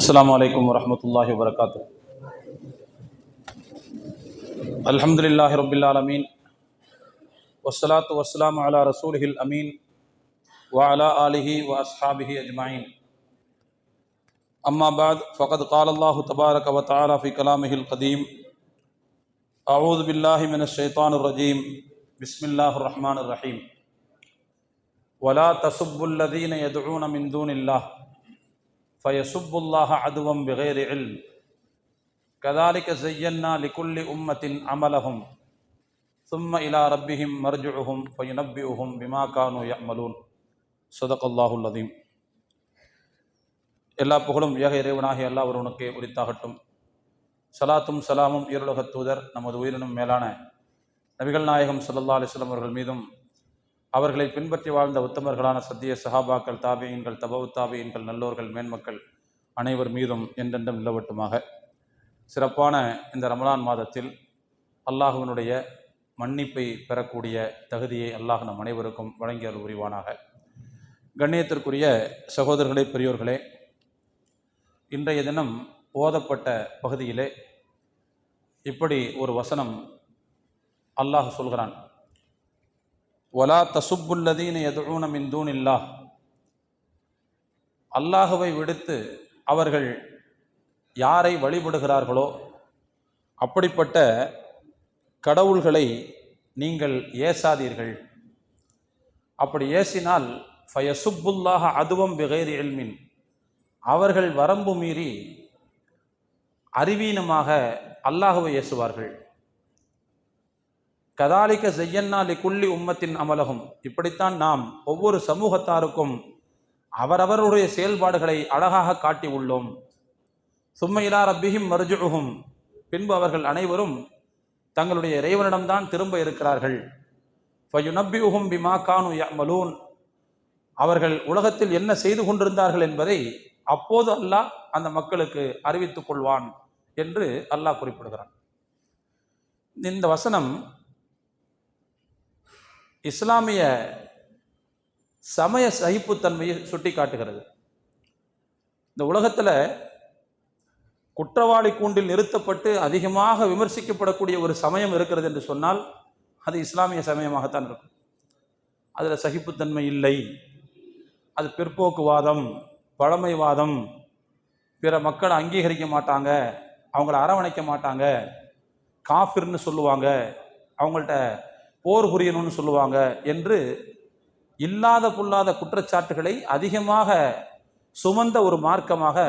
السلام عليكم ورحمة الله وبركاته. الحمد لله رب العالمين والصلاة والسلام على رسوله الأمين وعلى آله وأصحابه أجمعين. أما بعد فقد قال الله تبارك وتعالى في كلامه القديم: أعوذ بالله من الشيطان الرجيم بسم الله الرحمن الرحيم. ولا تسبوا الذين يدعون من دون الله فيسبوا الله عدوا بغير علم كذلك زينا لكل أمة عملهم ثم إلى ربهم مرجعهم فينبئهم بما كانوا يعملون. صدق الله العظيم. எல்லா புகழும் ஏக இறைவனாகிய அல்லாஹ் ஒருவனுக்கே உரித்தாகட்டும். சலாத்தும் சலாமும் ஈருலகத் தூதர் நமது உயிரினும் மேலான நபிகள் நாயகம் ஸல்லல்லாஹு அலைஹி வஸல்லம் அவர்கள் மீதும் அவர்களை பின்பற்றி வாழ்ந்த உத்தமர்களான சத்திய சஹாபாக்கள், தாபியீன்கள், தபவு தாபியீன்கள், நல்லோர்கள், மேன்மக்கள் அனைவர் மீதும் என்றென்றும் நிலவட்டுமாக. சிறப்பான இந்த ரமலான் மாதத்தில் அல்லாஹுவினுடைய மன்னிப்பை பெறக்கூடிய தகுதியை அல்லாஹ் நம் அனைவருக்கும் வழங்கியல் உரிவானாக. கண்ணியத்திற்குரிய சகோதரர்களே, பெரியோர்களே, இன்றைய தினம் ஓதப்பட்ட பகுதியிலே இப்படி ஒரு வசனம் அல்லாஹ் சொல்கிறான்: வலா தசுப்புல்லதீன யதுஊன மின் தூனில்லாஹ். அல்லாஹுவை விடுத்து அவர்கள் யாரை வழிபடுகிறார்களோ அப்படிப்பட்ட கடவுள்களை நீங்கள் ஏசாதீர்கள். அப்படி ஏசினால் ஃபயசுப்புல்லாஹ அதுவம் பிகைரி இல்மின், அவர்கள் வரம்பு மீறி அறிவீனமாக அல்லாஹுவை ஏசுவார்கள். கதாலிக்க ஜையன்னா லிகுல்லி உம்மத்தின் அமலகும், இப்படித்தான் நாம் ஒவ்வொரு சமூகத்தாருக்கும் அவரவருடைய செயல்பாடுகளை அழகாக காட்டி உள்ளோம். சும்ம இலா ரப்பிஹிம் மர்ஜுஉஹும், பின்பு அவர்கள் அனைவரும் தங்களுடைய இறைவனிடம்தான் திரும்ப இருக்கிறார்கள். ஃபயுனப்பிஉஹும் பிமா கானு யஅமலூன், அவர்கள் உலகத்தில் என்ன செய்து கொண்டிருந்தார்கள் என்பதை அப்போது அல்லாஹ் அந்த மக்களுக்கு அறிவித்துக் கொள்வான் என்று அல்லாஹ் குறிப்பிடுகிறான். இந்த வசனம் இஸ்லாமிய சமய சகிப்புத்தன்மையை சுட்டி காட்டுகிறது. இந்த உலகத்தில் குற்றவாளி கூண்டில் நிறுத்தப்பட்டு அதிகமாக விமர்சிக்கப்படக்கூடிய ஒரு சமயம் இருக்கிறது என்று சொன்னால் அது இஸ்லாமிய சமயமாகத்தான் இருக்கும். அதில் சகிப்புத்தன்மை இல்லை, அது பிற்போக்குவாதம், பழமைவாதம், பிற மக்களை அங்கீகரிக்க மாட்டாங்க, அவங்கள அரவணைக்க மாட்டாங்க, காஃபிர்னு சொல்லுவாங்க, அவங்கள்ட்ட போர் புரியணும்னு சொல்லுவாங்க என்று இல்லாத பொல்லாத குற்றச்சாட்டுகளை அதிகமாக சுமந்த ஒரு மார்க்கமாக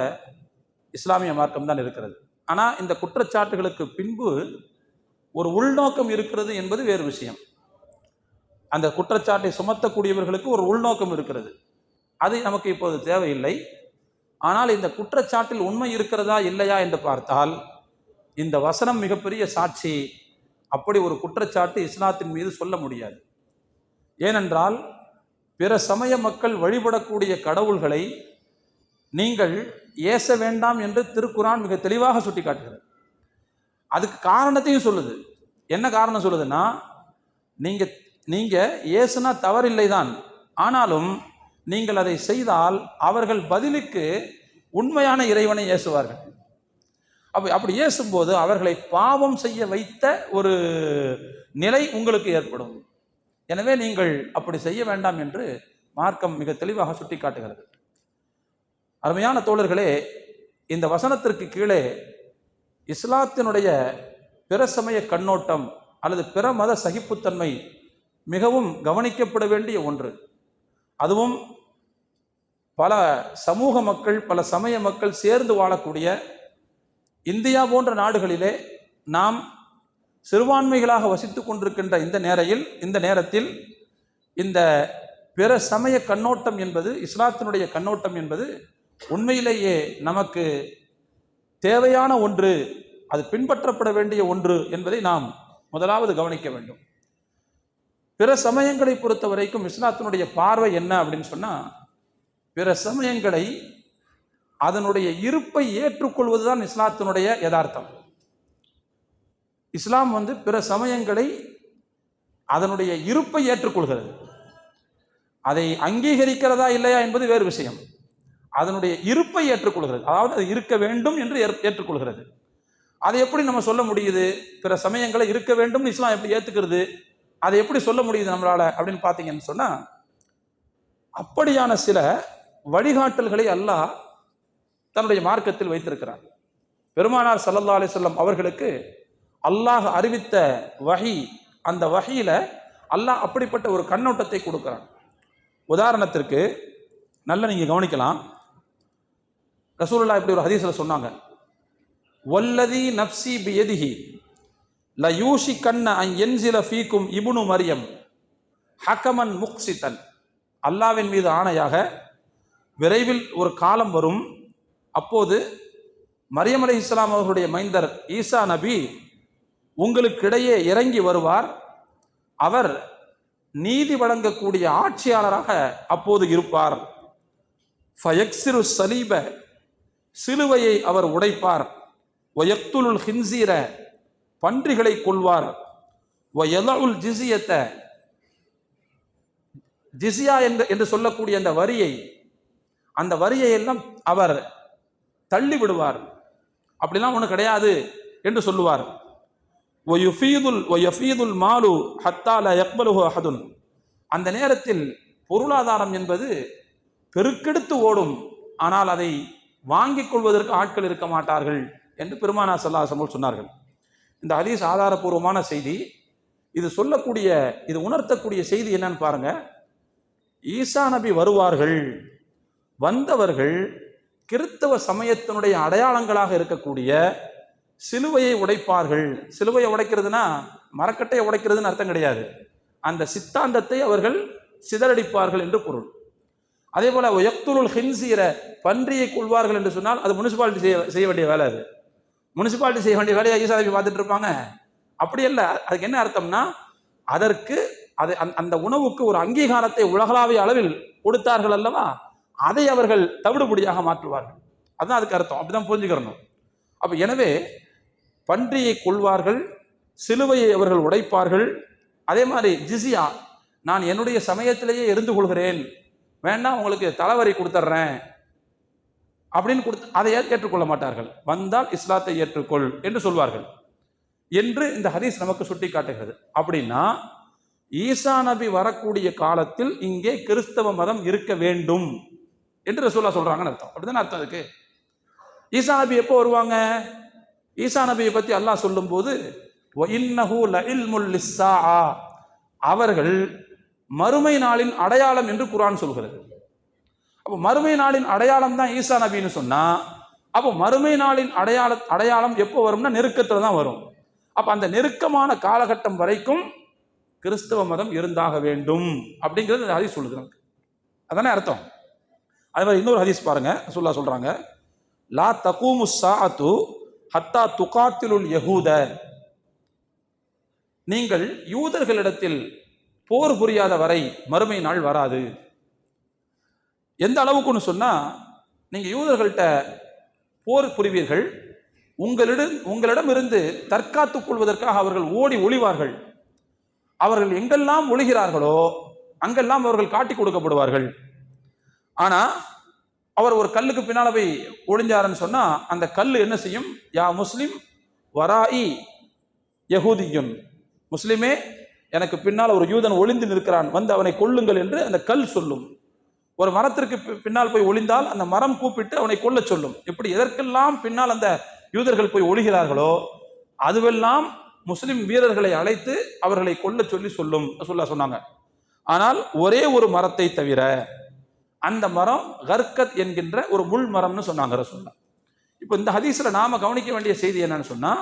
இஸ்லாமிய மார்க்கம் தான் இருக்கிறது. ஆனால் இந்த குற்றச்சாட்டுகளுக்கு பின்பு ஒரு உள்நோக்கம் இருக்கிறது என்பது வேறு விஷயம். அந்த குற்றச்சாட்டை சுமத்தக்கூடியவர்களுக்கு ஒரு உள்நோக்கம் இருக்கிறது, அது நமக்கு இப்போது தேவையில்லை. ஆனால் இந்த குற்றச்சாட்டில் உண்மை இருக்கிறதா இல்லையா என்று பார்த்தால் இந்த வசனம் மிகப்பெரிய சாட்சி. அப்படி ஒரு குற்றச்சாட்டு இஸ்லாத்தின் மீது சொல்ல முடியாது. ஏனென்றால் பிற சமய மக்கள் வழிபடக்கூடிய கடவுள்களை நீங்கள் ஏச வேண்டாம் என்று திருக்குரான் மிக தெளிவாக சுட்டி காட்டுகிறது. அதுக்கு காரணத்தையும் சொல்லுது. என்ன காரணம் சொல்லுதுன்னா, நீங்க ஏசுனா தவறில்லை தான், ஆனாலும் நீங்கள் அதை செய்தால் அவர்கள் பதிலுக்கு உண்மையான இறைவனை ஏசுவார்கள். அப்படி ஏசும்போது அவர்களை பாவம் செய்ய வைத்த ஒரு நிலை உங்களுக்கு ஏற்படும். எனவே நீங்கள் அப்படி செய்ய வேண்டாம் என்று மார்க்கம் மிக தெளிவாக சுட்டி காட்டுகிறது. அருமையான தோழர்களே, இந்த வசனத்திற்கு கீழே இஸ்லாத்தினுடைய பிற சமய கண்ணோட்டம் அல்லது பிற மத சகிப்புத்தன்மை மிகவும் கவனிக்கப்பட வேண்டிய ஒன்று. அதுவும் பல சமூக மக்கள், பல சமய மக்கள் சேர்ந்து வாழக்கூடிய இந்தியா போன்ற நாடுகளிலே நாம் சிறுபான்மைகளாக வசித்துக் கொண்டிருக்கின்ற இந்த நேரத்தில் இந்த பிற சமய கண்ணோட்டம் என்பது, இஸ்லாத்தினுடைய கண்ணோட்டம் என்பது உண்மையிலேயே நமக்கு தேவையான ஒன்று, அது பின்பற்றப்பட வேண்டிய ஒன்று என்பதை நாம் முதலாவது கவனிக்க வேண்டும். பிற சமயங்களை பொறுத்த வரைக்கும் இஸ்லாத்தினுடைய பார்வை என்ன அப்படின்னு சொன்னால், பிற சமயங்களை அதனுடைய இருப்பை ஏற்றுக்கொள்வதுதான் இஸ்லாத்தினுடைய யதார்த்தம். இஸ்லாம் பிற சமயங்களை அதனுடைய இருப்பை ஏற்றுக்கொள்கிறது. அதை அங்கீகரிக்கிறதா இல்லையா என்பது வேறு விஷயம். அதனுடைய இருப்பை ஏற்றுக்கொள்கிறது. அதாவது அது இருக்க வேண்டும் என்று ஏற்றுக்கொள்கிறது. அதை எப்படி நம்ம சொல்ல முடியுது? பிற சமயங்களை இருக்க வேண்டும் இஸ்லாம் எப்படி ஏத்துக்கிறது? அதை எப்படி சொல்ல முடியுது நம்மளால அப்படின்னு பார்த்தீங்கன்னு சொன்னா, அப்படியான சில வழிகாட்டல்களை அல்லாஹ் தன்னுடைய மார்க்கத்தில் வைத்திருக்கிறார். பெருமானார் ஸல்லல்லாஹு அலைஹி வஸல்லம் அவர்களுக்கு அல்லாஹ் அறிவித்த வஹி, அந்த வஹியில அல்லாஹ் அப்படிப்பட்ட ஒரு கண்ணோட்டத்தை கொடுக்கிறான். உதாரணத்திற்கு நல்லா நீங்க கவனிக்கலாம். ரசூலுல்லாஹ் இப்படி ஒரு ஹதீஸ்ல சொன்னாங்க, வல்லதி நஃப்சி பியதிஹி ல யூஷிகன்ன அன் யன்ஸில ஃபீக்கும் இப்னு மரியம் ஹக்கமன் முக்ஸிதன். அல்லாஹ்வின் மீது ஆணையாக விரைவில் ஒரு காலம் வரும், அப்போது மரியம் அலைஹிஸ்ஸலாம் அவர்களுடைய மைந்தர் ஈசா நபி உங்களுக்கிடையே இறங்கி வருவார். அவர் நீதி வழங்கக்கூடிய ஆட்சியாளராக அப்போது இருப்பார். ஃபயக்ஸிரு ஸலீப, சிலுவையை அவர் உடைப்பார். வயக்துலுல் ஹின்ஸீர, பன்றிகளை கொல்வார். வயலஉல் ஜிஸியத்த, ஜிஸியா என்று சொல்லக்கூடிய அந்த வரியை எல்லாம் அவர் தள்ளி விடுவார். அப்படிலாம் ஒன்று கிடையாது என்று சொல்லுவார். வயஃபீதுல் மாலு ஹத்தா லா யக்பலுஹு அஹதுன், அந்த நேரத்தில் பொருளாதாரம் என்பது பெருக்கெடுத்து ஓடும், ஆனால் அதை வாங்கிக் கொள்வதற்கு ஆட்கள் இருக்க மாட்டார்கள் என்று பெருமானார் ஸல்லல்லாஹு அலைஹி வஸல்லம் சொன்னார்கள். இந்த ஹதீஸ் ஆதாரபூர்வமான செய்தி. இது உணர்த்தக்கூடிய செய்தி என்னன்னு பாருங்க. ஈசா நபி வருவார்கள், வந்தவர்கள் கிறிஸ்தவ சமயத்தினுடைய அடையாளங்களாக இருக்கக்கூடிய சிலுவையை உடைப்பார்கள். சிலுவையை உடைக்கிறதுனா மரக்கட்டையை உடைக்கிறதுன்னு அர்த்தம் கிடையாது. அந்த சித்தாந்தத்தை அவர்கள் சிதறடிப்பார்கள் என்று பொருள். அதே போல யக்துலுல் ஹின்ஸீர, பன்றியை கொள்வார்கள் என்று சொன்னால் அது முனிசிபாலிட்டி செய்ய வேண்டிய வேலை. அது முனிசிபாலிட்டி செய்ய வேண்டிய வேலையை ஈசா நபி பார்த்துட்டு இருப்பாங்க? அப்படி அல்ல. அதுக்கு என்ன அர்த்தம்னா, அதற்கு அந்த உணவுக்கு ஒரு அங்கீகாரத்தை உலகளாவிய அளவில் கொடுத்தார்கள் அல்லவா, அதை அவர்கள் தவிடுபடியாக மாற்றுவார்கள். அதுதான் அதுக்கு அர்த்தம். அப்படிதான் புரிஞ்சுக்கிறணும். அப்ப எனவே பன்றியை கொள்வார்கள், சிலுவையை அவர்கள் உடைப்பார்கள். அதே மாதிரி ஜிஸியா, நான் என்னுடைய சமயத்திலேயே இருந்து கொள்கிறேன், வேண்டாம் உங்களுக்கு தலைவரி கொடுத்துட்றேன் அப்படின்னு அதை ஏற்றுக்கொள்ள மாட்டார்கள். வந்தால் இஸ்லாத்தை ஏற்றுக்கொள் என்று சொல்வார்கள் என்று இந்த ஹதீஸ் நமக்கு சுட்டி காட்டுகிறது. அப்படின்னா ஈசா நபி வரக்கூடிய காலத்தில் இங்கே கிறிஸ்தவ மதம் இருக்க வேண்டும் என்று ரசூலுல்லாஹ் சொல்றாங்கன்னு அர்த்தம். அப்படிதான் அர்த்தம் இருக்கு. ஈசா நபி எப்போ வருவாங்க? ஈசா நபியை பற்றி அல்லாஹ் சொல்லும் போது அவர்கள் மறுமை நாளின் அடையாளம் என்று குர்ஆன் சொல்கிறது. அப்போ மறுமை நாளின் அடையாளம் தான் ஈசா நபின்னு சொன்னா, அப்போ மறுமை நாளின் அடையாளம் எப்போ வரும்னா நெருக்கத்துல தான் வரும். அப்ப அந்த நெருக்கமான காலகட்டம் வரைக்கும் கிறிஸ்தவ மதம் இருந்தாக வேண்டும் அப்படிங்கிறது இந்த ஹதீஸ் சொல்லுது. அதானே அர்த்தம். அதே மாதிரி இன்னொரு ஹதீஸ் பாருங்க. ரசூலுல்லாஹ் சொல்றாங்க, லா தகூமு ஸாஅத்து ஹத்தா துகாத்திலுல் யஹூத, நீங்கள் யூதர்களிடத்தில் போர் புரியாத வரை மறுமை நாள் வராது. எந்த அளவுக்குன்னு சொன்னா, நீங்க யூதர்கள்ட்ட போர் புரிவீர்கள், உங்களிடம் இருந்து தற்காத்துக் கொள்வதற்காக அவர்கள் ஓடி ஒளிவார்கள். அவர்கள் எங்கெல்லாம் ஒளிகிறார்களோ அங்கெல்லாம் அவர்கள் காட்டி கொடுக்கப்படுவார்கள். ஆனா அவர் ஒரு கல்லுக்கு பின்னால போய் ஒளிஞ்சாருன்னு சொன்னா, அந்த கல் என்ன செய்யும்? யா முஸ்லிம் வராஇ யஹூதியுன், முஸ்லிமே எனக்கு பின்னால் ஒரு யூதன் ஒளிந்து நிற்கிறான், வந்து அவனை கொல்லுங்கள் என்று அந்த கல் சொல்லும். ஒரு மரத்திற்கு பின்னால் போய் ஒளிந்தால் அந்த மரம் கூப்பிட்டு அவனை கொல்ல சொல்லும். இப்படி எதற்கெல்லாம் பின்னால் அந்த யூதர்கள் போய் ஒளிகிறார்களோ அதுவெல்லாம் முஸ்லிம் வீரர்களை அழைத்து அவர்களை கொல்ல சொல்லி சொன்னாங்க. ஆனால் ஒரே ஒரு மரத்தை தவிர, அந்த மரம் கர்கத் என்கின்ற ஒரு முள் மரம்னு சொன்னாங்க ரசூலுல்லாஹ். இப்போ இந்த ஹதீஸ்ல நாம கவனிக்க வேண்டிய செய்தி என்னன்னு சொன்னா,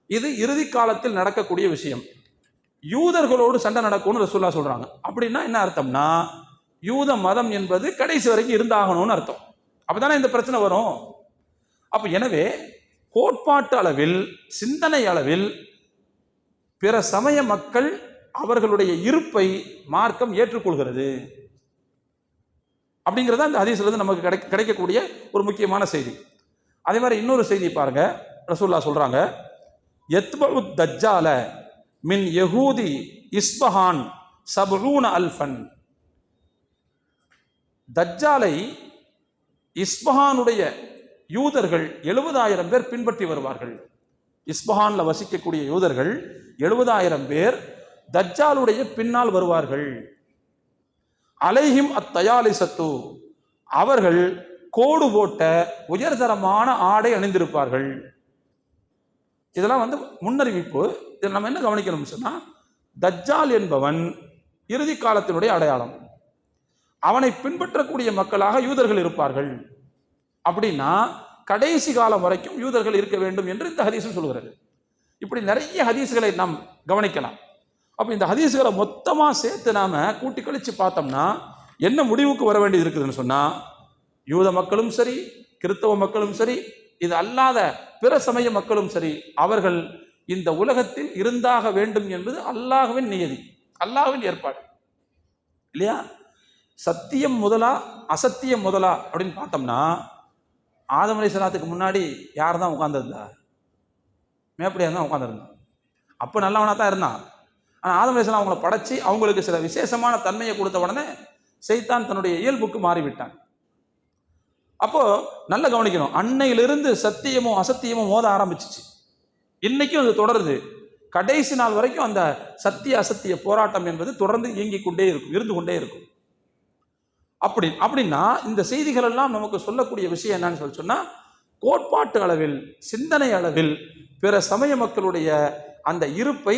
இது இறுதி காலத்தில் நடக்கக்கூடிய விஷயம். யூதர்களோடு சண்டை நடக்கும்னு ரசூலுல்லாஹ் சொல்றாங்க. அப்படின்னா என்ன அர்த்தம்னா, யூத மதம் என்பது கடைசி வரைக்கும் இருந்தாகணும்னு அர்த்தம். அப்பதானே இந்த பிரச்சனை வரும். அப்ப எனவே கோட்பாட்டு அளவில், சிந்தனை அளவில் பிற சமய மக்கள் அவர்களுடைய இருப்பை மார்க்கம் ஏற்றுக்கொள்கிறது அப்படிங்கிறத இந்த ஹதீஸ்ல நமக்கு கிடைக்கக்கூடிய ஒரு முக்கியமான செய்தி. அதே மாதிரி இன்னொரு செய்தி பாருங்க. ரசூலுல்லாஹ் சொல்றாங்க, யத்பஉ தஜ்ஜால மின் யஹூதி இஸ்பஹான் 70,000. தஜ்ஜாலை இஸ்பஹானுடைய யூதர்கள் 70,000 பேர் பின்பற்றி வருவார்கள். இஸ்பஹான்ல வசிக்கக்கூடிய யூதர்கள் 70,000 பேர் தஜ்ஜாலுடைய பின்னால் வருவார்கள். அலைஹிம் அத்தயாலிசத்து, அவர்கள் கோடு போட்ட உயர்தரமான ஆடை அணிந்திருப்பார்கள். இதெல்லாம் முன்னறிவிப்பு. இதில் நம்ம என்ன கவனிக்கணும்னு சொன்னா, தஜ்ஜால் என்பவன் இறுதி காலத்தினுடைய அடையாளம். அவனை பின்பற்றக்கூடிய மக்களாக யூதர்கள் இருப்பார்கள். அப்படின்னா கடைசி காலம் வரைக்கும் யூதர்கள் இருக்க வேண்டும் என்று இந்த ஹதீஸ் சொல்கிறது. இப்படி நிறைய ஹதீஸ்களை நாம் கவனிக்கலாம். அப்போ இந்த ஹதீஸ்களை மொத்தமாக சேர்த்து நாம கூட்டி கழிச்சு பார்த்தோம்னா என்ன முடிவுக்கு வர வேண்டியது இருக்குதுன்னு சொன்னா, யூத மக்களும் சரி, கிறிஸ்தவ மக்களும் சரி, இது அல்லாத பிற சமய மக்களும் சரி, அவர்கள் இந்த உலகத்தில் இருந்தாக வேண்டும் என்பது அல்லாஹ்வின் நியதி, அல்லாஹ்வின் ஏற்பாடு இல்லையா? சத்தியம் முதலா அசத்தியம் முதலா அப்படின்னு பார்த்தோம்னா, ஆதம் அலைஹிஸ்ஸலாத்துக்கு முன்னாடி யார் தான் உட்கார்ந்திருந்தா? மேப்படியாக தான் உட்கார்ந்துருந்தான். அப்போ நல்லவனாக தான் இருந்தான். ஆனால் ஆதம் அலைஹிஸ்ஸலாம் அவங்கள படைச்சி அவங்களுக்கு சில விசேஷமான தன்மையை கொடுத்த உடனே சைத்தான் தன்னுடைய இயல்புக்கு மாறிவிட்டான். அப்போ நல்ல கவனிக்கணும், அன்னையிலிருந்து சத்தியமும் அசத்தியமும் மோத ஆரம்பிச்சிச்சு. இன்னைக்கும் அது தொடருது. கடைசி நாள் வரைக்கும் அந்த சத்திய அசத்திய போராட்டம் என்பது தொடர்ந்து இயங்கிக் கொண்டே இருக்கும், இருந்து கொண்டே இருக்கும். அப்படின்னா இந்த செய்திகள் எல்லாம் நமக்கு சொல்லக்கூடிய விஷயம் என்னன்னு சொன்னா, கோட்பாட்டு அளவில், சிந்தனை அளவில் பிற சமய மக்களுடைய அந்த இருப்பை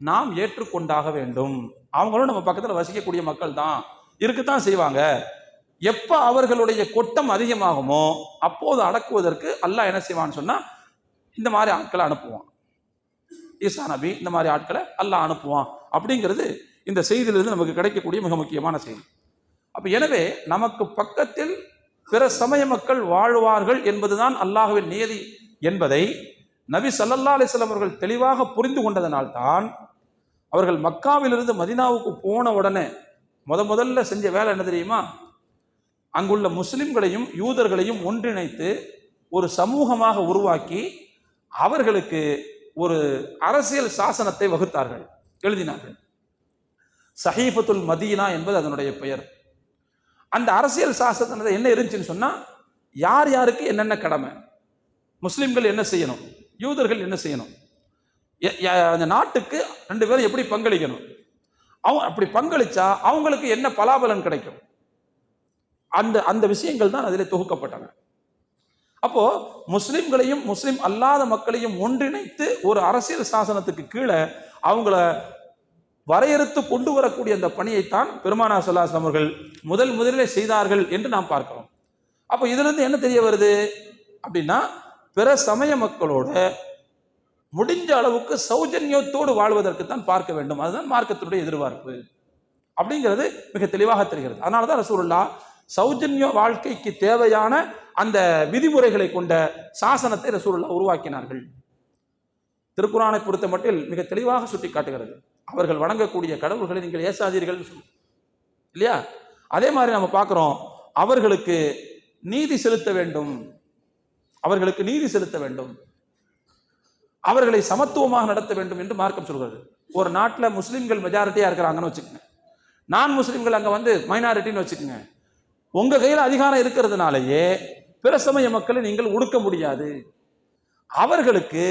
நாம் ஏற்றுக்கொண்டாக வேண்டும். அவங்களும் நம்ம பக்கத்தில் வசிக்கக்கூடிய மக்கள் தான், இருக்குத்தான் செய்வாங்க. எப்ப அவர்களுடைய கொட்டம் அதிகமாகுமோ அப்போது அடக்குவதற்கு அல்லாஹ் என்ன செய்வான்னு சொன்னா, இந்த மாதிரி ஆட்களை அனுப்புவான். ஈசா நபி இந்த மாதிரி ஆட்களை அல்லாஹ் அனுப்புவான் அப்படிங்கிறது இந்த செய்தியிலிருந்து நமக்கு கிடைக்கக்கூடிய மிக முக்கியமான செய்தி. அப்ப எனவே நமக்கு பக்கத்தில் பிற சமய மக்கள் வாழ்வார்கள் என்பதுதான் அல்லாஹ்வின் நியதி என்பதை நபி ஸல்லல்லாஹு அலைஹி வஸல்லம் அவர்கள் தெளிவாக புரிந்து கொண்டதனால்தான் அவர்கள் மக்காவிலிருந்து மதீனாவுக்கு போன உடனே முதல்ல செஞ்ச வேலை என்ன தெரியுமா? அங்குள்ள முஸ்லிம்களையும் யூதர்களையும் ஒன்றிணைத்து ஒரு சமூகமாக உருவாக்கி அவர்களுக்கு ஒரு அரசியல் சாசனத்தை வகுத்தார்கள், எழுதினார்கள். சஹீஃபத்துல் மதீனா என்பது அதனுடைய பெயர். அந்த அரசியல் சாசனத்தை என்ன இருந்துச்சுன்னு சொன்னா, யார் யாருக்கு என்னென்ன கடமை, முஸ்லிம்கள் என்ன செய்யணும், யூதர்கள் என்ன செய்யணும், அந்த நாட்டுக்கு 2 பேரும் எப்படி பங்களிக்கணும், அவங்க அப்படி பங்களிச்சா அவங்களுக்கு என்ன பலாபலன் கிடைக்கும், அந்த விஷயங்கள் தான் அதிலே தொகுக்கப்பட்டன. அப்போ முஸ்லிம்களையும் முஸ்லிம் அல்லாத மக்களையும் ஒன்றிணைத்து ஒரு அரசியல் சாசனத்துக்கு கீழே அவங்கள வரையறுத்து கொண்டு வரக்கூடிய அந்த பணியைத்தான் பெருமானார் ஸல்லல்லாஹு அலைஹி வஸல்லம் அவர்கள் முதலிலே செய்தார்கள் என்று நாம் பார்க்கிறோம். அப்போ இதுல இருந்து என்ன தெரிய வருது அப்படின்னா, பிற சமய மக்களோட முடிஞ்ச அளவுக்கு சௌஜன்யத்தோடு வாழ்வதற்கு தான் பார்க்க வேண்டும். அதுதான் மார்க்கத்தினுடைய எதிர்பார்ப்பு அப்படிங்கிறது மிக தெளிவாக தெரிகிறது. அதனாலதான் ரசூலுல்லாஹ் சௌஜன்ய வாழ்க்கைக்கு தேவையான அந்த விதிமுறைகளை கொண்ட சாசனத்தை ரசூலுல்லாஹ் உருவாக்கினார்கள். திருக்குர்ஆனை பொறுத்த மட்டில் மிக தெளிவாக சுட்டி காட்டுகிறது, அவர்கள் வணங்கக்கூடிய கடவுள்களை நீங்கள் ஏசாதீர்கள் இல்லையா? அதே மாதிரி நம்ம பார்க்கிறோம், அவர்களுக்கு நீதி செலுத்த வேண்டும், அவர்களுக்கு நீதி செலுத்த வேண்டும், அவர்களை சமத்துவமாக நடத்த வேண்டும் என்று மார்க்கம் சொல்கிறது. ஒரு நாட்டில் முஸ்லிம்கள் மெஜாரிட்டியா இருக்கிறாங்கன்னு வச்சுக்கோங்க, நான் முஸ்லிம்கள் அங்க மைனாரிட்டின்னு வச்சுக்கோங்க, உங்க கையில் அதிகாரம் இருக்கிறதுனாலேயே பிற சமய மக்களை நீங்கள் ஒடுக்க முடியாது. அவர்களுக்கு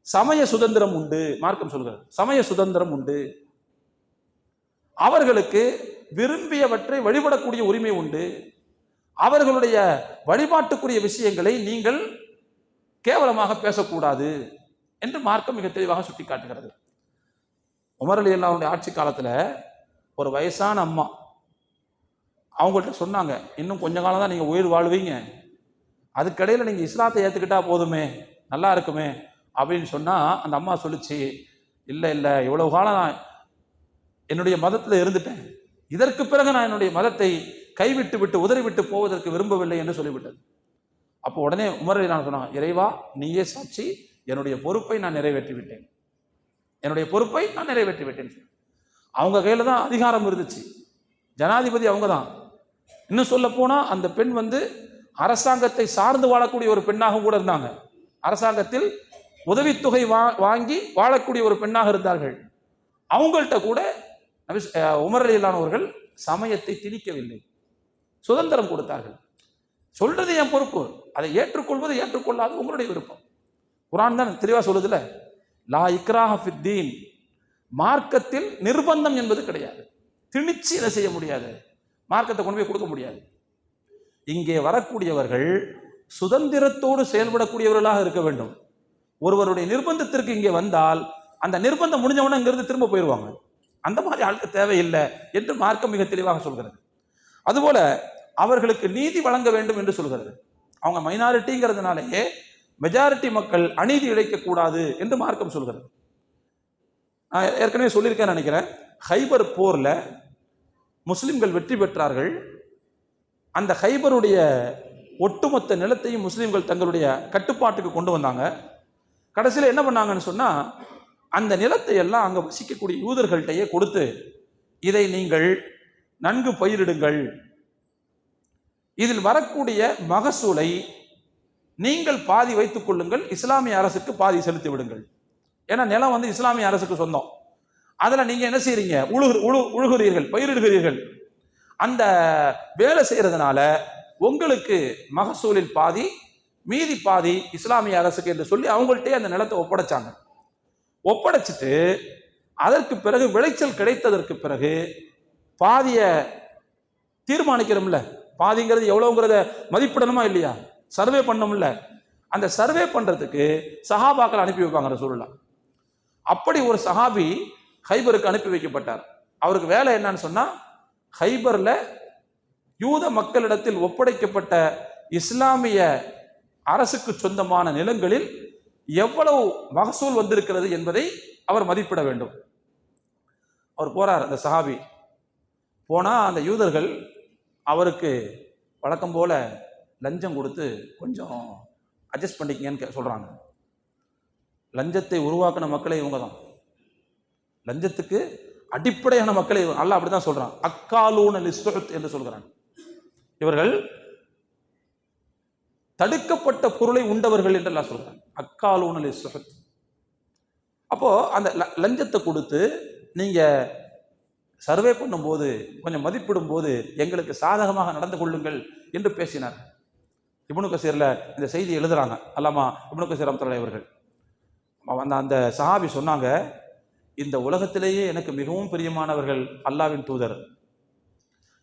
சமய சுதந்திரம் உண்டு, மார்க்கம் சொல்கிறது, சமய சுதந்திரம் உண்டு. அவர்களுக்கு விரும்பியவற்றை வழிபடக்கூடிய உரிமை உண்டு. அவர்களுடைய வழிபாட்டுக்குரிய விஷயங்களை நீங்கள் கேவலமாக பேசக்கூடாது என்று மார்க்கம் மிக தெளிவாக சுட்டி காட்டுகிறது. உமர் ரலியல்லாஹு ஆட்சி காலத்துல ஒரு வயசான அம்மா அவங்கள்ட்ட சொன்னாங்க, இன்னும் கொஞ்ச காலம் தான் நீங்க உயிர் வாழ்வீங்க, அதுக்கடையில் நீங்க இஸ்லாத்தை ஏத்துக்கிட்டா போதுமே, நல்லா இருக்குமே அப்படின்னு சொன்னா, அந்த அம்மா சொல்லிச்சு, இல்லை இல்லை, இவ்வளவு காலம் நான் என்னுடைய மதத்தில் இருந்துட்டேன், இதற்கு பிறகு நான் என்னுடைய மதத்தை கைவிட்டு விட்டு உதறிவிட்டு போவதற்கு விரும்பவில்லை என்று சொல்லிவிட்டது. அப்போ உடனே உமர் நான் சொன்னாங்க, இறைவா நீயே சாட்சி, என்னுடைய பொறுப்பை நான் நிறைவேற்றி விட்டேன், என்னுடைய பொறுப்பை நான் நிறைவேற்றி விட்டேன். அவங்க கையில தான் அதிகாரம் இருந்துச்சு, ஜனாதிபதி அவங்க தான். இன்னும் சொல்ல போனா அந்த பெண் அரசாங்கத்தை சார்ந்து வாழக்கூடிய ஒரு பெண்ணாக கூட இருந்தாங்க, அரசாங்கத்தில் உதவித்தொகை வாங்கி வாழக்கூடிய ஒரு பெண்ணாக இருந்தார்கள். அவங்கள்ட்ட கூட உமர் ரலியல்லாஹு அவர்கள் சமயத்தை திணிக்கவில்லை, சுதந்திரம் கொடுத்தார்கள். சொல்றது என் பொறுப்பு, அதை ஏற்றுக்கொள்வது ஏற்றுக்கொள்ளாது உங்களுடைய விருப்பம். குர்ஆன் தான் தெளிவா சொல்லுதுல, லா இக்ராஹ ஃபித்தீன், மார்க்கத்தில் நிர்பந்தம் என்பது கிடையாது. திணிச்சு இதை செய்ய முடியாது, மார்க்கத்தை கொண்டு போய் கொடுக்க முடியாது. இங்கே வரக்கூடியவர்கள் சுதந்திரத்தோடு செயல்படக்கூடியவர்களாக இருக்க வேண்டும். ஒருவருடைய நிர்பந்தத்திற்கு இங்கே வந்தால் அந்த நிர்பந்தம் முடிஞ்சவன இங்கிருந்து திரும்ப போயிடுவாங்க. அந்த மாதிரி ஆளுக்கு தேவையில்லை என்று மார்க்கம் மிக தெளிவாக சொல்கிறது. அதுபோல அவர்களுக்கு நீதி வழங்க வேண்டும் என்று சொல்கிறது. அவங்க மைனாரிட்டிங்கிறதுனாலேயே மெஜாரிட்டி மக்கள் அநீதி இழைக்கக்கூடாது என்று மார்க்கம் சொல்கிறது. நான் ஏற்கனவே சொல்லியிருக்கேன் நினைக்கிறேன், ஹைபர் போர்ல முஸ்லிம்கள் வெற்றி பெற்றார்கள். அந்த ஹைபருடைய ஒட்டுமொத்த நிலத்தையும் முஸ்லிம்கள் தங்களுடைய கட்டுப்பாட்டுக்கு கொண்டு வந்தாங்க. கடைசியில் என்ன பண்ணாங்கன்னு சொன்னா, அந்த நிலத்தை எல்லாம் அங்க வசிக்கக்கூடிய யூதர்கள்ட்டையே கொடுத்து, இதை நீங்கள் நன்கு பயிரிடுங்கள், இதில் வரக்கூடிய மகசூலை நீங்கள் பாதி வைத்துக் கொள்ளுங்கள், இஸ்லாமிய அரசுக்கு பாதி செலுத்தி விடுங்கள். ஏன்னா நிலம் வந்து இஸ்லாமிய அரசுக்கு சொந்தம். அதுல நீங்க என்ன செய்றீங்க, உழுகிறீர்கள், பயிரிடுகிறீர்கள். அந்த வேலை செய்யறதுனால உங்களுக்கு மகசூலில் பாதி, மீதி பாதி இஸ்லாமிய அரசுக்கு என்று சொல்லி அவங்கள்ட்டே அந்த நிலத்தை ஒப்படைச்சாங்க. ஒப்படைச்சிட்டு அதற்கு பிறகு விளைச்சல் கிடைத்ததற்கு பிறகு பாதிய தீர்மானிக்கிறோம்ல, பாதிங்கிறது எவ்வளவுங்கிறத மதிப்பிடணுமா இல்லையா, சர்வே பண்ணணும்ல. அந்த சர்வே பண்றதுக்கு சஹாபாக்கள் அனுப்பி வைப்பாங்க ரசூலுல்லாஹ். அப்படி ஒரு சஹாபி ஹைபருக்கு அனுப்பி வைக்கப்பட்டார். அவருக்கு வேலை என்னன்னு சொன்னா, ஹைபர்ல யூத மக்களிடத்தில் ஒப்படைக்கப்பட்ட இஸ்லாமிய அரசுக்கு சொந்தமான நிலங்களில் எவ்வளவு மகசூல் வந்திருக்கிறது என்பதை அவர் மதிப்பிட வேண்டும். அவர் போறார், அந்த சஹாபி போனா அந்த யூதர்கள் அவருக்கு வழக்கம் போல லஞ்சம் கொடுத்து கொஞ்சம் அட்ஜஸ்ட் பண்ணிக்கங்கன்னு சொல்றாங்க. லஞ்சத்தை உருவாக்கின மக்களே இவங்க தான், லஞ்சத்துக்கு அடிப்படையான மக்களை அல்லாஹ் அப்படிதான் சொல்றான், அக்காலூன லிஸ்ஸுத் என்று சொல்கிறான். இவர்கள் தடுக்கப்பட்ட பொருளை உண்டவர்கள் என்று அல்லாஹ் சொல்றான், அக்காலூன லிஸ்ஸுத். அப்போ அந்த லஞ்சத்தை கொடுத்து நீங்க சர்வே பண்ணும்போது, கொஞ்சம் மதிப்பிடும் போது எங்களுக்கு சாதகமாக நடந்து கொள்ளுங்கள் என்று பேசினார். இப்னு கசீர்ல இந்த செய்தி எழுதுறாங்க, அல்லாமா இப்னு கசீர் ரஹ்மத்துல்லாஹி அவர்கள். அந்த சஹாபி சொன்னாங்க, இந்த உலகத்திலேயே எனக்கு மிகவும் பிரியமானவர்கள் அல்லாஹ்வின் தூதர்,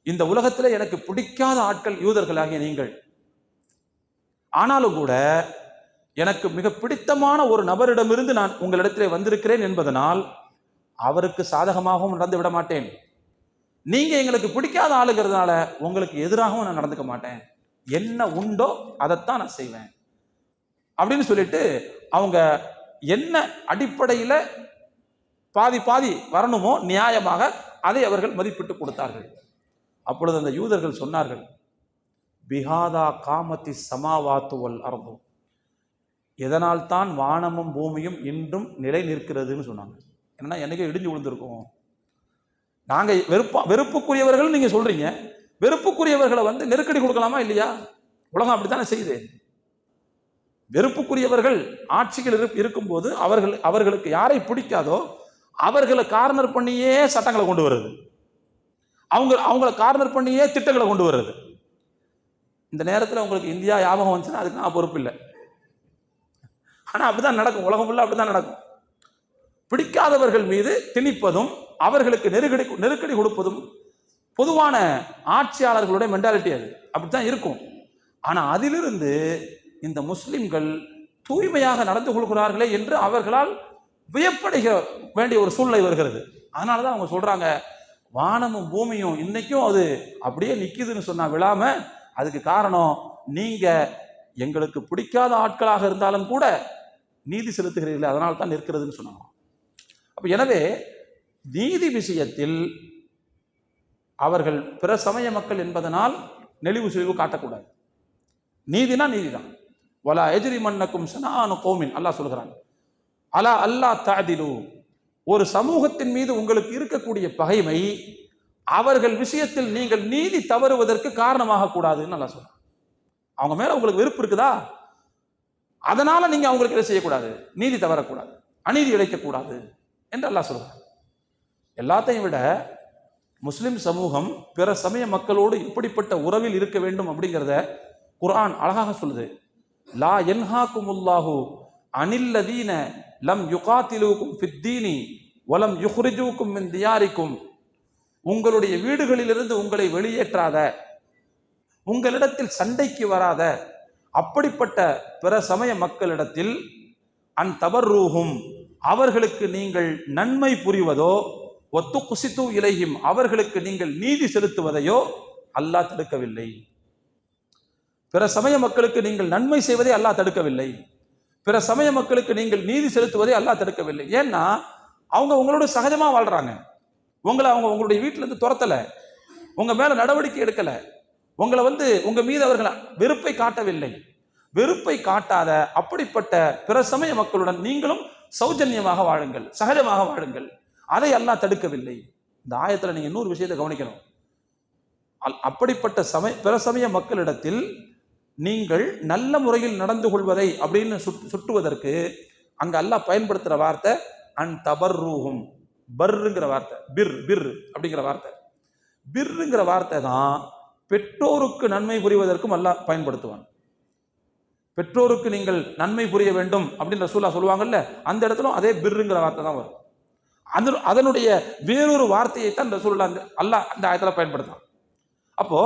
இந்த உலகத்திலே எனக்கு பிடிக்காத ஆட்கள் யூதர்களாகிய நீங்கள், ஆனாலும் கூட எனக்கு மிக பிடித்தமான ஒரு நபரிடமிருந்து நான் உங்களிடத்திலே வந்திருக்கிறேன் என்பதனால் அவருக்கு சாதகமாகவும் நடந்து விட மாட்டேன், நீங்க எங்களுக்கு பிடிக்காத ஆளுங்கிறதுனால உங்களுக்கு எதிராகவும் நான் நடந்துக்க மாட்டேன், என்ன உண்டோ அதைத்தான் நான் செய்வேன் அப்படின்னு சொல்லிட்டு அவங்க என்ன அடிப்படையில் பாதி பாதி வரணுமோ நியாயமாக அதை அவர்கள் மதிப்பிட்டு கொடுத்தார்கள். அப்பொழுது அந்த யூதர்கள் சொன்னார்கள், பிஹாதா காமத்தி சமாவாத்து வல் அர்து, எதனால் தான் வானமும் பூமியும் இன்றும் நிலை நிற்கிறதுன்னு சொன்னாங்க. என்னன்னா என்னைக்கு இடிஞ்சு விழுந்திருக்கும், நாங்க வெறுப்புக்குரியவர்கள் நீங்க சொல்றீங்க, வெறுப்புக்குரியவர்களை வந்து நெருக்கடி கொடுக்கலாமா இல்லையா, உலகம் அப்படித்தானே செய்யுது. வெறுப்புக்குரியவர்கள் ஆட்சிகள் இருக்கும்போது அவர்களுக்கு யாரை பிடிக்காதோ அவர்களை கார்னர் பண்ணியே சட்டங்களை கொண்டு வருது, அவங்களை கார்னர் பண்ணியே திட்டங்களை கொண்டு வருது. இந்த நேரத்தில் உங்களுக்கு இந்தியா ஞாபகம் வந்துச்சுன்னா அதுக்கு நான் பொறுப்பு இல்லை, ஆனா அப்படிதான் நடக்கும், உலகம் ஃபுல்லா அப்படிதான் நடக்கும். பிடிக்காதவர்கள் மீது திணிப்பதும் அவர்களுக்கு நெருக்கடி கொடுப்பதும் பொதுவான ஆட்சியாளர்களுடைய மென்டாலிட்டி, அது அப்படித்தான் இருக்கும். ஆனா அதிலிருந்து இந்த முஸ்லிம்கள் தூய்மையாக நடந்து கொள்கிறார்களே என்று அவர்களால் வியப்படைய வேண்டிய ஒரு சூழ்நிலை வருகிறது. அதனாலதான் அவங்க சொல்றாங்க, வானமும் பூமியும் இன்னைக்கும் அது அப்படியே நிக்குதுன்னு சொன்னா விழாம, அதுக்கு காரணம் நீங்க எங்களுக்கு பிடிக்காத ஆட்களாக இருந்தாலும் கூட நீதி செலுத்துகிறீர்கள், அதனால தான் நிற்கிறதுன்னு சொன்னாங்க. அப்ப எனவே நீதி விஷயத்தில் அவர்கள் பிற சமய மக்கள் என்பதனால் நெளிவு சுழிவு காட்டக்கூடாது. நீதினா நீதிதான். வலா எஜ்ரிமன்னக்கும் ஷனானு கௌமின், அல்லாஹ் சொல்கிறான், அலா அல்லா தஅதிலு, ஒரு சமூகத்தின் மீது உங்களுக்கு இருக்கக்கூடிய பகைமை அவர்கள் விஷயத்தில் நீங்கள் நீதி தவறுவதற்கு காரணமாக கூடாதுன்னு அல்லாஹ் சொல்றான். அவங்க மேல உங்களுக்கு வெறுப்பு இருக்குதா, அதனால நீங்க அவங்களுக்கு என்ன செய்யக்கூடாது, நீதி தவறக்கூடாது, அநீதி இழைக்கக்கூடாது என்று அல்லாஹ் சொல்றான். எல்லாத்தையும் விட முஸ்லிம் சமூகம் பிற சமய மக்களோடு இப்படிப்பட்ட உறவில் இருக்க வேண்டும் அப்படிங்கிறத குர்ஆன் அழகாக சொல்லுது, லா யன்ஹாகுமுல்லாஹு அனில்லதீன லம் யுகாத்திலூக்கும் ஃபித்தீனி வலம் யுஹ்ரிஜூக்கும் மின் தியாரிக்கும். உங்களுடைய வீடுகளிலிருந்து உங்களை வெளியேற்றாத, உங்களிடத்தில் சண்டைக்கு வராத அப்படிப்பட்ட பிற சமய மக்களிடத்தில் அன் தபர்ரூஹும், அவர்களுக்கு நீங்கள் நன்மை புரிவதோ, ஒத்து குசித்து இலையும், அவர்களுக்கு நீங்கள் நீதி செலுத்துவதையோ அல்லாஹ் தடுக்கவில்லை. பிற சமய மக்களுக்கு நீங்கள் நன்மை செய்வதை அல்லாஹ் தடுக்கவில்லை. பிற சமய மக்களுக்கு நீங்கள் நீதி செலுத்துவதை அல்லாஹ் தடுக்கவில்லை. ஏன்னா அவங்க உங்களோட சகஜமா வாழ்றாங்க. அவங்க உங்களுடைய வீட்டில இருந்து துரத்தல, உங்க மேல நடவடிக்கை எடுக்கல, உங்களை உங்க மீது அவர்கள் வெறுப்பை காட்டவில்லை. வெறுப்பை காட்டாத அப்படிப்பட்ட பிற சமய மக்களுடன் நீங்களும் சௌஜன்யமாக வாழுங்கள், சகஜமாக வாழுங்கள். அதை அல்லாஹ் தடுக்கவில்லை. இந்த ஆயத்துல நீங்க இன்னொரு விஷயத்தை கவனிக்கணும். அப்படிப்பட்ட பிற சமய மக்களிடத்தில் நீங்கள் நல்ல முறையில் நடந்து கொள்வதை அப்படின்னு சுட்டுவதற்கு அங்க அல்லாஹ் பயன்படுத்துற வார்த்தை அன் தபர்ரூஹும், பர்ங்கிற வார்த்தை, பிர் அப்படிங்கிற வார்த்தை. பிர்ங்கிற வார்த்தை தான் பெற்றோருக்கு நன்மை புரிவதற்கும் அல்லாஹ் பயன்படுத்துவான். பெற்றோருக்கு நீங்கள் நன்மை புரிய வேண்டும் அப்படின்னு ரசூலுல்லாஹ் சொல்லுவாங்கல்ல, அந்த இடத்துல அதே பிர்ங்கிற வார்த்தை தான் வரும். அதனுடைய வேறொரு வார்த்தையை தான் ரசூலுல்லாஹ் அல்லாஹ் அந்த ஆயத்துல பயன்படுத்தலாம். அப்போ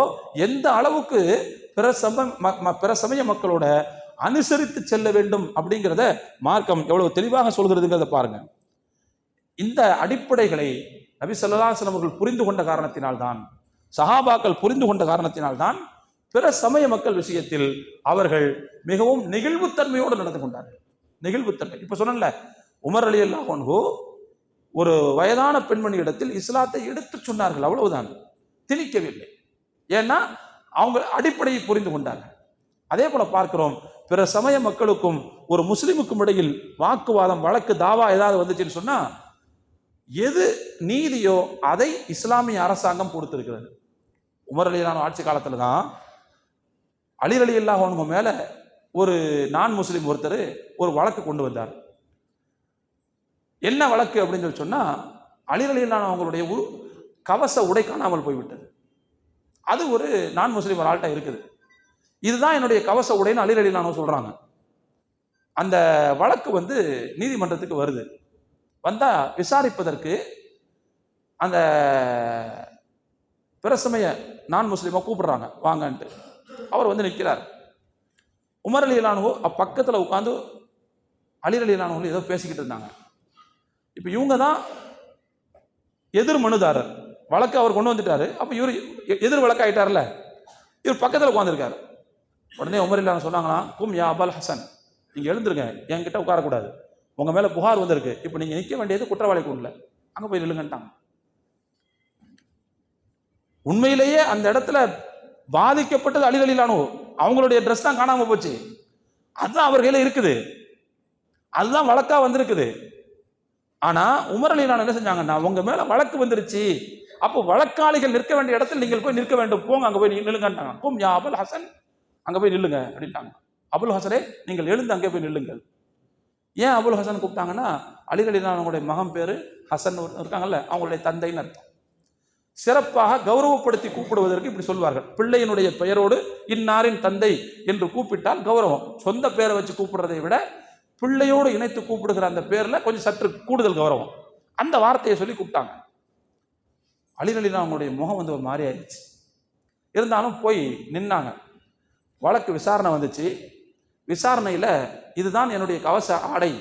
எந்த அளவுக்கு பிற சமய மக்களோட அனுசரித்து செல்ல வேண்டும் அப்படிங்கிறத மார்க்கம் எவ்வளவு தெளிவாக சொல்கிறதுங்கிறத பாருங்க. இந்த அடிப்படைகளை நபி ஸல்லல்லாஹு அலைஹி வஸல்லம் அவர்கள் புரிந்து கொண்ட காரணத்தினால்தான், சஹாபாக்கள் புரிந்து கொண்ட காரணத்தினால்தான் பிற சமய மக்கள் விஷயத்தில் அவர்கள் மிகவும் நெகிழ்வுத்தன்மையோடு நடந்து கொண்டார்கள். நெகிழ்வுத்தன்மை. இப்ப சொன்னல, உமர் ரலியல்லாஹு அன்ஹு ஒரு வயதான பெண்மணி இடத்தில் இஸ்லாத்தை எடுத்து சொன்னார்கள், அவ்வளவுதான், திணிக்கவில்லை. ஏன்னா அவங்க அடிப்படையை புரிந்து கொண்டார்கள். அதே போல பார்க்கிறோம், பிற சமய மக்களுக்கும் ஒரு முஸ்லிமுக்கும் இடையில் வாக்குவாதம், வழக்கு, தாவா ஏதாவது வந்துச்சுன்னு சொன்னா எது நீதியோ அதை இஸ்லாமிய அரசாங்கம் கொடுத்திருக்கிறது. உமர் ரலியல்லாஹு ஆட்சி காலத்துல தான் அலி ரலியல்லாஹு அன்ஹு மேல ஒரு நான் முஸ்லிம் ஒருத்தர் ஒரு வழக்கு கொண்டு வந்தார். என்ன வழக்கு அப்படின்னு சொன்னா, அலி ரலியல்லாஹு அவங்களுடைய கவச உடை காணாமல் போய்விட்டது. அது ஒரு நான் முஸ்லிம் ஒரு ஆள்கிட்ட இருக்குது. இதுதான் என்னுடைய கவச உடைன்னு அலி ரலியல்லாஹு சொல்றாங்க. அந்த வழக்கு நீதிமன்றத்துக்கு வருது. வந்தா விசாரிப்பதற்கு அந்த பிரசமய நான் முஸ்லிமா கூப்பிடுறாங்க, வாங்கன்ட்டு. அவர் நிற்கிறார். உமர் ரலியல்லாஹு பக்கத்துல உட்காந்து அலி ரலியல்லாஹு ஏதோ பேசிக்கிட்டு இருந்தாங்க. இப்ப இவங்க தான் எதிர் மனுதாரர். வழக்கு அவர் கொண்டு வந்துட்டாரு. அப்ப இவர் எதிர் வழக்கு ஆயிட்டார்ல, இவர் பக்கத்துல உட்காந்துருக்காரு. உடனே உமர் ரலியல்லாஹு சொன்னாங்களா, கும் யா அபுல் ஹசன், நீங்க எழுந்துருங்க, என்கிட்ட உட்காரக்கூடாது, உங்க மேல புகார் வந்திருக்கு, இப்ப நீங்க நிக்க வேண்டியது குற்றவாளி கூண்டல, அங்க போய் நில்லுங்கன்ட்டாங்க. உண்மையிலேயே அந்த இடத்துல பாதிக்கப்பட்டது அலி ரலியல்லாஹு. அவங்களுடைய ட்ரெஸ் தான் காணாம போச்சு, அதுதான் அவர் கையில இருக்குது, அதுதான் வழக்கா வந்திருக்குது. ஆனா உமர் ரலியல்லாஹு என்ன செஞ்சாங்கன்னா, உங்க மேல வழக்கு வந்துருச்சு, அப்போ வழக்காளிகள் நிற்க வேண்டிய இடத்துல நீங்கள் போய் நிற்க வேண்டும், போங்க அங்க போய் நில்லுங்கன்ட்டாங்க. கும் யா அபுல் ஹசன், அங்க போய் நில்லுங்க அப்படின்ட்டாங்க. அபுல் ஹசனே, நீங்கள் எழுந்து அங்கே போய் நில்லுங்கள். ஏன் அபுல் ஹசன் கூப்பிட்டாங்கன்னா, அலி ரலியல்லாஹுடைய மகன் பேரு ஹசன் இருக்காங்கல்ல, அவங்களுடைய தந்தைன்னு அர்த்தம். சிறப்பாக கௌரவப்படுத்தி கூப்பிடுவதற்கு இப்படி சொல்வார்கள். பிள்ளையினுடைய பெயரோடு இன்னாரின் தந்தை என்று கூப்பிட்டால் கௌரவம். சொந்த பேரை வச்சு கூப்பிடுறதை விட பிள்ளையோடு இணைத்து கூப்பிடுகிற அந்த பேர்ல கொஞ்சம் சற்று கூடுதல் கௌரவம். அந்த வார்த்தையை சொல்லி கூப்பிட்டாங்க. அலி ரலியல்லாஹுடைய முகம் ஒரு மாதிரி ஆயிடுச்சு. இருந்தாலும் போய் நின்னாங்க. வழக்கு விசாரணை வந்துச்சு. விசாரணையில இதுதான் என்னுடைய கவச ஆடை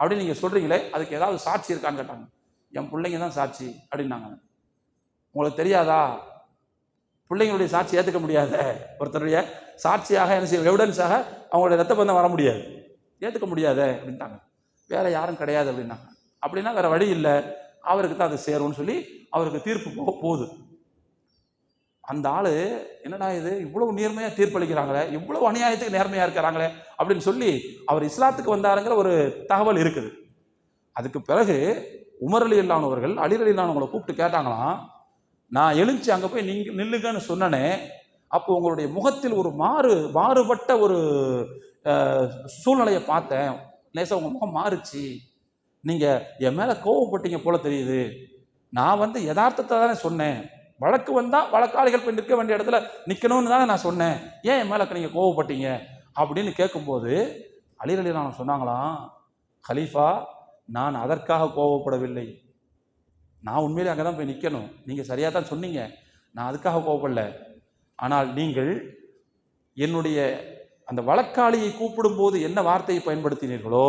அப்படின்னு நீங்க சொல்றீங்களே, அதுக்கு ஏதாவது சாட்சி இருக்கான்னு கேட்டாங்க. என் பிள்ளைங்க தான் சாட்சி அப்படின்னாங்க. உங்களுக்கு தெரியாதா, பிள்ளைங்களுடைய சாட்சி ஏற்றுக்க முடியாத, ஒருத்தருடைய சாட்சியாக என்ன செய்ய, எவிடன்ஸாக அவங்களுடைய ரத்த பந்தம் வர முடியாது, ஏற்றுக்க முடியாத அப்படின்ட்டாங்க. வேற யாரும் கிடையாது அப்படின்னாங்க. அப்படின்னா வேற வழி இல்லை, அவருக்கு தான் அது சேரும்னு சொல்லி அவருக்கு தீர்ப்பு போகுது. அந்த ஆளு என்னடா இது இவ்வளவு நேர்மையா தீர்ப்பளிக்கிறாங்களே, இவ்வளவு அநியாயத்துக்கு நேர்மையா இருக்கிறாங்களே அப்படின்னு சொல்லி அவர் இஸ்லாத்துக்கு வந்தாருங்கிற ஒரு தகவல் இருக்குது. அதுக்கு பிறகு உமர் ரலியல்லாஹு அவர்கள் அலி ரலியல்லாஹு அவங்களை கூப்பிட்டு கேட்டாங்களாம், நான் எழுந்துச்சு அங்க போய் நீங்க நில்லுங்கன்னு சொன்னனே, அப்போ உங்களுடைய முகத்தில் ஒரு மாறுபட்ட ஒரு சூழ்நிலையை பார்த்தேன், லேசா உங்க முகம் மாறுச்சு, நீங்க என் மேல கோவப்பட்டீங்க போல தெரியுது, நான் யதார்த்தத்தை தானே சொன்னேன், வழக்கு வந்தால் வழக்காளிகள் போய் நிற்க வேண்டிய இடத்துல நிற்கணும்னு தானே நான் சொன்னேன், ஏன் என் மேலே நீங்கள் கோவப்பட்டீங்க அப்படின்னு கேட்கும்போது அலி ரலியல்லாஹு அன்ஹு சொன்னாங்களாம், கலீஃபா நான் அதற்காக கோவப்படவில்லை, நான் உண்மையிலே அங்கே தான் போய் நிற்கணும், நீங்கள் சரியாக தான் சொன்னீங்க, நான் அதுக்காக கோவப்படல. ஆனால் நீங்கள் என்னுடைய அந்த வழக்காளியை கூப்பிடும்போது என்ன வார்த்தையை பயன்படுத்தினீர்களோ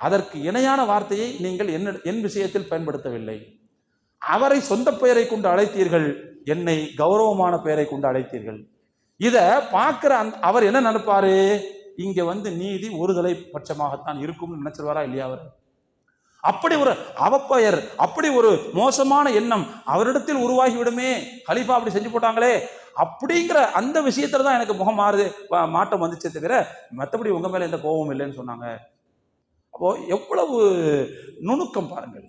அதற்கு இணையான வார்த்தையை நீங்கள் என் விஷயத்தில் பயன்படுத்தவில்லை. அவரை சொந்த பெயரை கொண்டு அழைத்தீர்கள், என்னை கௌரவமான பெயரை கொண்டு அழைத்தீர்கள். இத பார்க்கிற அவர் என்ன நினைப்பாரு, இங்க வந்து நீதி ஒருதலை பட்சமாகத்தான் இருக்கும்னு நினைச்சிருவாரா இல்லையா? அவர் அப்படி ஒரு அவப்பெயர், அப்படி ஒரு மோசமான எண்ணம் அவரிடத்தில் உருவாகி விடுமே, கலீஃபா அப்படி செஞ்சு போட்டாங்களே அப்படிங்கிற அந்த விஷயத்துல தான் எனக்கு முகம் மாற்றம் வந்துச்சே தவிர மற்றபடி உங்க மேல எந்த கோபமும் இல்லைன்னு சொன்னாங்க. அப்போ எவ்வளவு நுணுக்கம் பாருங்கள்,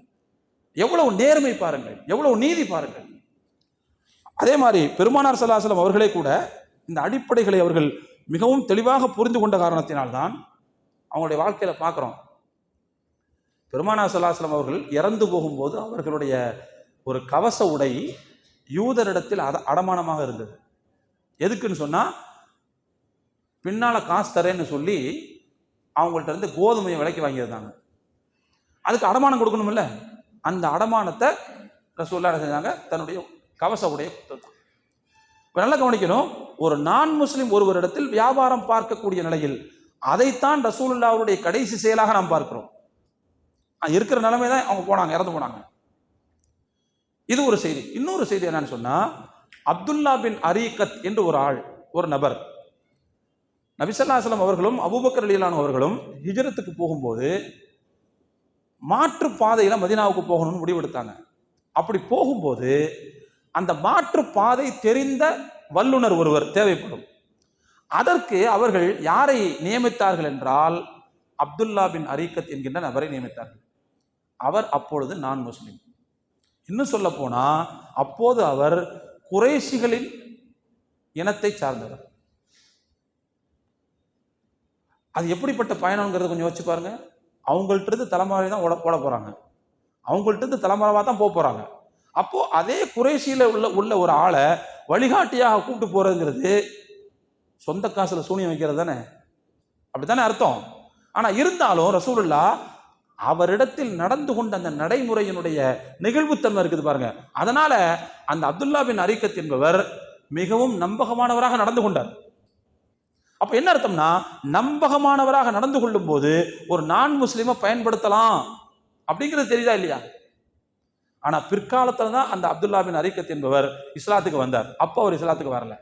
எவ்வளவு நேர்மை பாருங்கள், எவ்வளவு நீதி பாருங்கள். அதே மாதிரி பெருமானார் ஸல்லல்லாஹு அலைஹி வஸல்லம் அவர்களே கூட இந்த அடிப்படைகளை அவர்கள் மிகவும் தெளிவாக புரிந்து கொண்ட காரணத்தினால்தான் அவங்களுடைய வாழ்க்கையில பார்க்கிறோம். பெருமானார் ஸல்லல்லாஹு அலைஹி வஸல்லம் அவர்கள் இறந்து போகும்போது அவர்களுடைய ஒரு கவச உடை யூதரிடத்தில் அடமானமாக இருந்தது. எதுக்குன்னு சொன்னா, பின்னால காசு தரேன்னு சொல்லி அவங்கள்ட்ட இருந்து கோதுமையை விலைக்கு வாங்கியிருந்தாங்க, அதுக்கு அடமானம் கொடுக்கணும் இல்ல, அந்த அடமானத்தை ரசூலுல்லாஹ் என்ன செஞ்சாங்க, தன்னுடைய கவச உடைய கொடுத்தாங்க. நல்லா கவனிக்கணும், ஒரு நான் முஸ்லிம் ஒருவரிடத்தில் வியாபாரம் பார்க்கக்கூடிய நிலையில் அதைத்தான் ரசூலுல்லாஹ்வுடைய கடைசி செயலாக நாம் பார்க்கிறோம். இருக்கிற நிலைமை தான் அவங்க போனாங்க, இறந்து போனாங்க. இது ஒரு செய்தி. இன்னொரு செய்தி என்னன்னு சொன்னா, அப்துல்லா பின் அரீகத் என்று ஒரு ஆள், ஒரு நபர், நபி ஸல்லல்லாஹு அலைஹி வஸல்லம் அவர்களும் அபூபக்கர் ரலியல்லாஹு அன்ஹு அவர்களும் ஹிஜ்ரத்துக்கு போகும்போது மாற்று பாதையில மதீனாவுக்கு போகணும்னு முடிவெடுத்தாங்க. அப்படி போகும்போது அந்த மாற்று பாதை தெரிந்த வல்லுனர் ஒருவர் தேவைப்படும். அதற்கு அவர்கள் யாரை நியமித்தார்கள் என்றால், அப்துல்லா பின் அரீகத் என்கின்ற நபரை நியமித்தார்கள். அவர் அப்பொழுது நான் முஸ்லிம். இன்னும் சொல்ல போனா அப்போது அவர் குறைஷிகளின் இனத்தை சார்ந்தவர். அது எப்படிப்பட்ட பயணம்ங்கிறது கொஞ்சம் வச்சு பாருங்க. அவங்கள்ட்ட இருந்து தலைமுறை தான் போட போறாங்க, அவங்கள்ட்ட இருந்து தலைமுறைவா தான் போறாங்க. அப்போ அதே குறைஷியில உள்ள ஒரு ஆளை வழிகாட்டியாக கூப்பிட்டு போறதுங்கிறது சொந்த காசுல சூனியம் வைக்கிறது தானே, அப்படித்தானே அர்த்தம். ஆனா இருந்தாலும் ரசூலுல்லாஹ் அவரிடத்தில் நடந்து கொண்ட அந்த நடைமுறையினுடைய நிகழ்வுத்தன்மை இருக்குது பாருங்க. அதனால அந்த அப்துல்லா பின் அரீகத் என்பவர் மிகவும் நம்பகமானவராக நடந்து கொண்டார். அப்ப என்ன அர்த்தம்னா, நம்பகமானவராக நடந்து கொள்ளும் போது ஒரு நான் முஸ்லிமை பயன்படுத்தலாம் அப்படிங்கிறது தெரியுதா இல்லையா? ஆனா பிற்காலத்துல தான் அந்த அப்துல்லா பின் அரீகத் என்பவர் இஸ்லாத்துக்கு வந்தார். அப்போ அவர் இஸ்லாத்துக்கு வரல.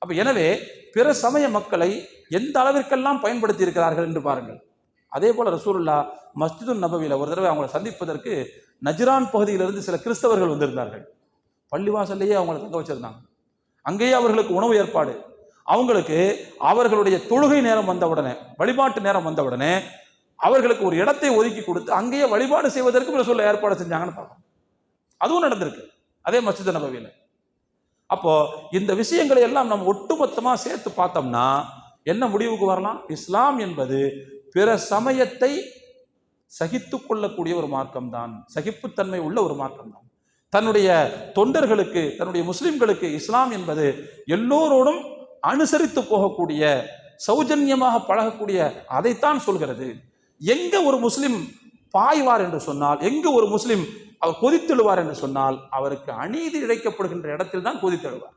அப்ப எனவே பிற சமய மக்களை எந்த அளவிற்கெல்லாம் பயன்படுத்தி இருக்கிறார்கள் என்று பாருங்கள். அதே போல ரசூலுல்லாஹ் மஸ்ஜிது நபவியில ஒரு தடவை அவங்களை சந்திப்பதற்கு நஜ்ரான் பகுதியிலிருந்து சில கிறிஸ்தவர்கள் வந்திருந்தார்கள். பள்ளிவாசல்லையே அவங்களை தங்க வச்சிருந்தாங்க. அங்கேயே அவர்களுக்கு உணவு ஏற்பாடு. அவங்களுக்கு அவர்களுடைய தொழுகை நேரம் வந்தவுடனே, வழிபாட்டு நேரம் வந்தவுடனே அவர்களுக்கு ஒரு இடத்தை ஒதுக்கி கொடுத்து அங்கேயே வழிபாடு செய்வதற்கு ரசூலுல்லாஹ் ஏற்பாடு செஞ்சாங்கன்னு பார்க்கணும். அதுவும் நடந்திருக்கு அதே மஸ்ஜிது நபவியில. அப்போ இந்த விஷயங்களை எல்லாம் நம்ம ஒட்டுமொத்தமா சேர்த்து பார்த்தோம்னா என்ன முடிவுக்கு வரலாம்? இஸ்லாம் என்பது பிற சமயத்தை சகித்து கொள்ளக்கூடிய ஒரு மார்க்கம் தான், சகிப்புத்தன்மை உள்ள ஒரு மார்க்கம் தான். தன்னுடைய தொண்டர்களுக்கு, தன்னுடைய முஸ்லிம்களுக்கு இஸ்லாம் என்பது எல்லோரோடும் அனுசரித்து போகக்கூடிய, சௌஜன்யமாக பழகக்கூடிய அதைத்தான் சொல்கிறது. எங்க ஒரு முஸ்லிம் பாய்வார் என்று சொன்னால், எங்க ஒரு முஸ்லிம் அவர் கொதித்தெழுவார் என்று சொன்னால், அவருக்கு அநீதி இழைக்கப்படுகின்ற இடத்தில் தான் கொதித்தெழுவார்.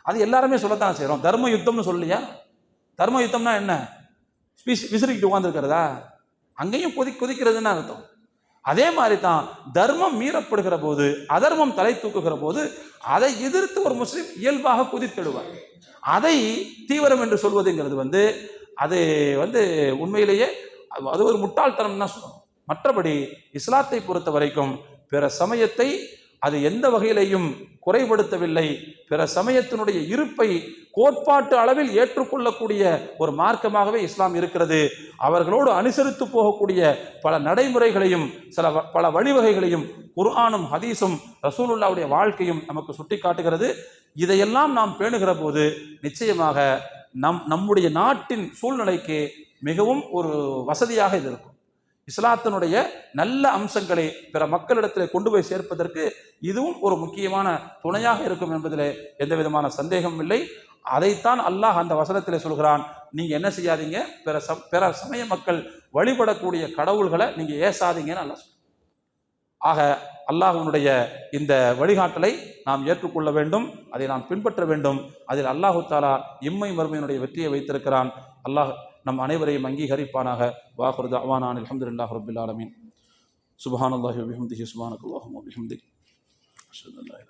அது எல்லாருமே சொல்லத்தான் செய்யறோம். தர்ம யுத்தம்னு சொல்லியா? தர்ம யுத்தம்னா என்ன? விசிறிக்கிட்டு உட்கார்ந்துருக்கிறதா? அங்கேயும் கொதிக்கிறதுன்னு அர்த்தம். அதே மாதிரி தான் தர்மம் மீறப்படுகிற போது, அதர்மம் தலை தூக்குகிற போது அதை எதிர்த்து ஒரு முஸ்லிம் இயல்பாக கொதித்தெழுவார். அதை தீவிரம் என்று சொல்வதுங்கிறது அது உண்மையிலேயே அது ஒரு முட்டாள்தனம் தான் சொல்லணும். மற்றபடி இஸ்லாத்தை பொறுத்த வரைக்கும் பிற சமயத்தை அது எந்த வகையிலையும் குறைபடுத்தவில்லை. பிற சமயத்தினுடைய இருப்பை கோட்பாட்டு அளவில் ஏற்றுக்கொள்ளக்கூடிய ஒரு மார்க்கமாகவே இஸ்லாம் இருக்கிறது. அவர்களோடு அனுசரித்து போகக்கூடிய பல நடைமுறைகளையும் பல வழிவகைகளையும் குர்ஆனும் ஹதீஸும் ரசூலுல்லாஹ்வுடைய வாழ்க்கையும் நமக்கு சுட்டி காட்டுகிறது. இதையெல்லாம் நாம் பேணுகிற போது நிச்சயமாக நம்முடைய நாட்டின் சூழ்நிலைக்கு மிகவும் ஒரு வசதியாக இது இருக்கும். இஸ்லாத்தினுடைய நல்ல அம்சங்களை பிற மக்களிடத்தில் கொண்டு போய் சேர்ப்பதற்கு இதுவும் ஒரு முக்கியமான துணையாக இருக்கும் என்பதில் எந்த விதமான சந்தேகமும் இல்லை. அதைத்தான் அல்லாஹ் அந்த வசனத்தில் சொல்கிறான், நீங்க என்ன செய்யாதீங்க, பிற சமய மக்கள் வழிபடக்கூடிய கடவுள்களை நீங்க ஏசாதீங்கன்னு அல்லாஹ் சொல்றான். ஆக அல்லாஹ்வுடைய இந்த வழிகாட்டலை நாம் ஏற்றுக்கொள்ள வேண்டும், அதை நாம் பின்பற்ற வேண்டும். அதில் அல்லாஹு தாலா இம்மை மறுமையினுடைய வெற்றியை வைத்திருக்கிறான். அல்லாஹ் நம் அனைவரையும் அங்கீகரிப்பானாக. வாஹிரு தஅவானா அல்ஹம்துலில்லாஹி ரப்பில் ஆலமீன். சுப்ஹானல்லாஹி வ பிஹம்திஹி சுப்ஹானக்கல்லாஹும்ம வ பிஹம்திஹி அஷ்ஹது அல்லா இலாஹா